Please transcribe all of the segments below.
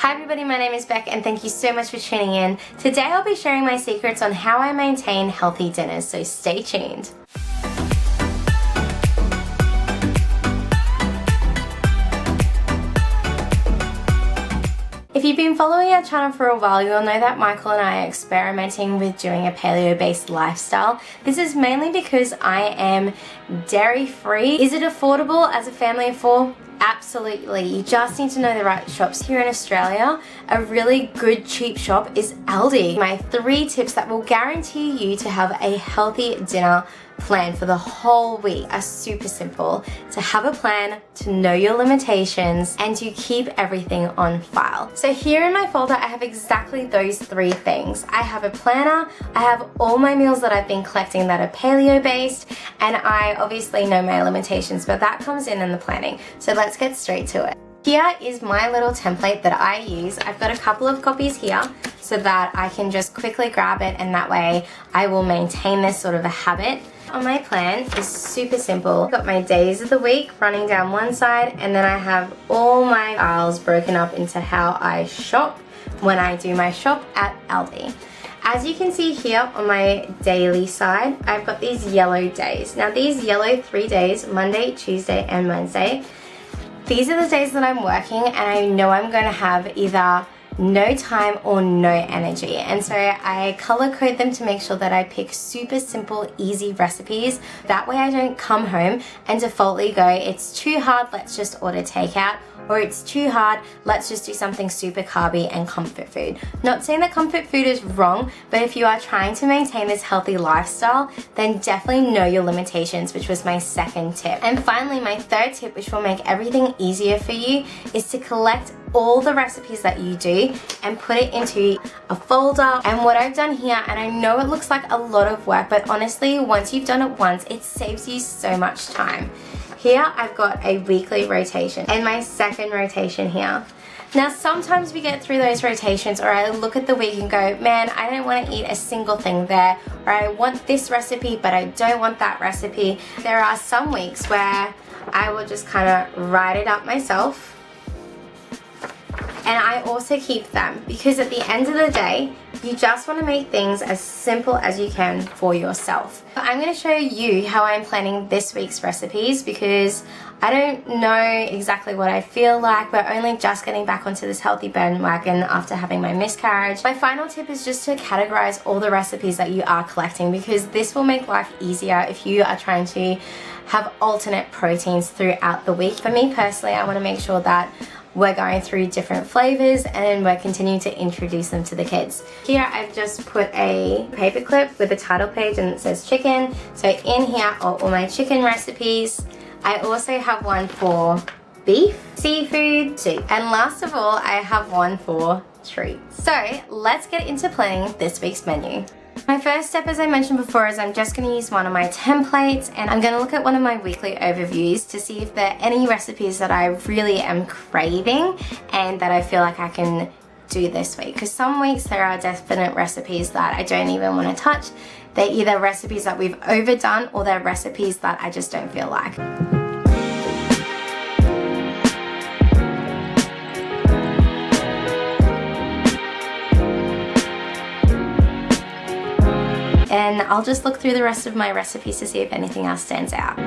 Hi everybody, my name is Beck and thank you so much for tuning in. Today I'll be sharing my secrets on how I maintain healthy dinners, so stay tuned. If you've been following our channel for a while, you'll know that Michael and I are experimenting with doing a paleo-based lifestyle. This is mainly because I am dairy-free. Is it affordable as a family of four? Absolutely. You just need to know the right shops. Here in Australia, a really good cheap shop is Aldi. My 3 tips that will guarantee you to have a healthy dinner plan for the whole week are super simple. To have a plan, to know your limitations, and to keep everything on file. So here in my folder, I have exactly those 3 things. I have a planner, I have all my meals that I've been collecting that are paleo based, and I obviously know my limitations, but that comes in the planning. So let's get straight to it. Here is my little template that I use. I've got a couple of copies here so that I can just quickly grab it, and that way I will maintain this sort of a habit. On my plan is super simple. I've got my days of the week running down one side, and then I have all my aisles broken up into how I shop when I do my shop at Aldi. As you can see here on my daily side, I've got these yellow days. Now these yellow 3 days, Monday, Tuesday and Wednesday, these are the days that I'm working and I know I'm going to have either no time or no energy, and so I color code them to make sure that I pick super simple, easy recipes. That way I don't come home and defaultly go, it's too hard, let's just order takeout, or it's too hard, let's just do something super carby and comfort food. Not saying that comfort food is wrong, but if you are trying to maintain this healthy lifestyle, then definitely know your limitations, which was my 2nd tip. And finally, my 3rd tip, which will make everything easier for you, is to collect all the recipes that you do and put it into a folder. And what I've done here, and I know it looks like a lot of work, but honestly, once you've done it once, it saves you so much time. Here I've got a weekly rotation and my 2nd rotation here. Now sometimes we get through those rotations, or I look at the week and go, man, I don't want to eat a single thing there, or I want this recipe but I don't want that recipe. There are some weeks where I will just kind of write it up myself. And I also keep them because at the end of the day, you just want to make things as simple as you can for yourself. I'm going to show you how I'm planning this week's recipes because I don't know exactly what I feel like. We're only just getting back onto this healthy bandwagon after having my miscarriage. My final tip is just to categorize all the recipes that you are collecting, because this will make life easier if you are trying to have alternate proteins throughout the week. For me personally, I want to make sure that we're going through different flavors and we're continuing to introduce them to the kids. Here I've just put a paper clip with a title page and it says chicken. So in here are all my chicken recipes. I also have one for beef, seafood, soup, and last of all I have one for treats. So let's get into planning this week's menu. My first step, as I mentioned before, is I'm just going to use one of my templates and I'm going to look at one of my weekly overviews to see if there are any recipes that I really am craving and that I feel like I can do this week. Because some weeks there are definite recipes that I don't even want to touch. They're either recipes that we've overdone or they're recipes that I just don't feel like. And I'll just look through the rest of my recipes to see if anything else stands out.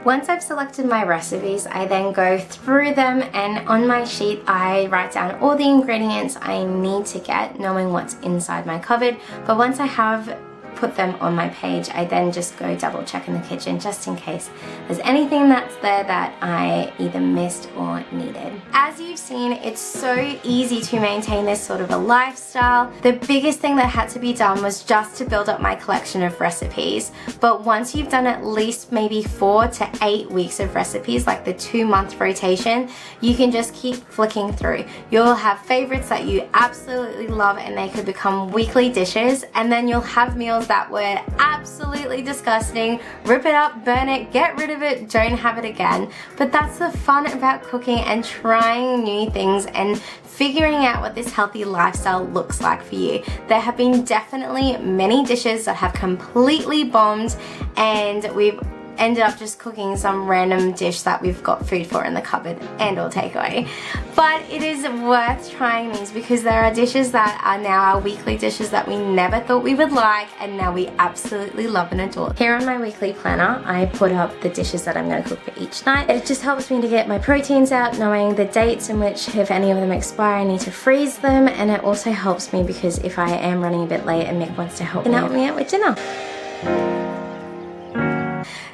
Once I've selected my recipes, I then go through them, and on my sheet I write down all the ingredients I need to get, knowing what's inside my cupboard. But once I have put them on my page, I then just go double check in the kitchen just in case there's anything that's there that I either missed or needed. As you've seen, it's so easy to maintain this sort of a lifestyle. The biggest thing that had to be done was just to build up my collection of recipes. But once you've done at least maybe 4 to 8 weeks of recipes, like the 2-month rotation, you can just keep flicking through. You'll have favorites that you absolutely love and they could become weekly dishes, and then you'll have meals that were absolutely disgusting. Rip it up, burn it, get rid of it, don't have it again. But that's the fun about cooking and trying new things and figuring out what this healthy lifestyle looks like for you. There have been definitely many dishes that have completely bombed, and we've ended up just cooking some random dish that we've got food for in the cupboard and or takeaway. But it is worth trying these because there are dishes that are now our weekly dishes that we never thought we would like, and now we absolutely love and adore. Here on my weekly planner, I put up the dishes that I'm going to cook for each night. It just helps me to get my proteins out, knowing the dates in which, if any of them expire, I need to freeze them, and it also helps me because if I am running a bit late and Mick wants to help me out with dinner.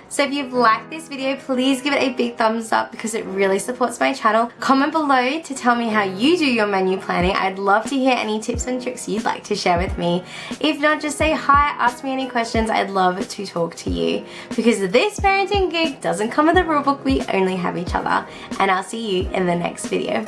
So if you've liked this video, please give it a big thumbs up because it really supports my channel. Comment below to tell me how you do your menu planning. I'd love to hear any tips and tricks you'd like to share with me. If not, just say hi, ask me any questions. I'd love to talk to you because this parenting gig doesn't come with a rule book. We only have each other, and I'll see you in the next video.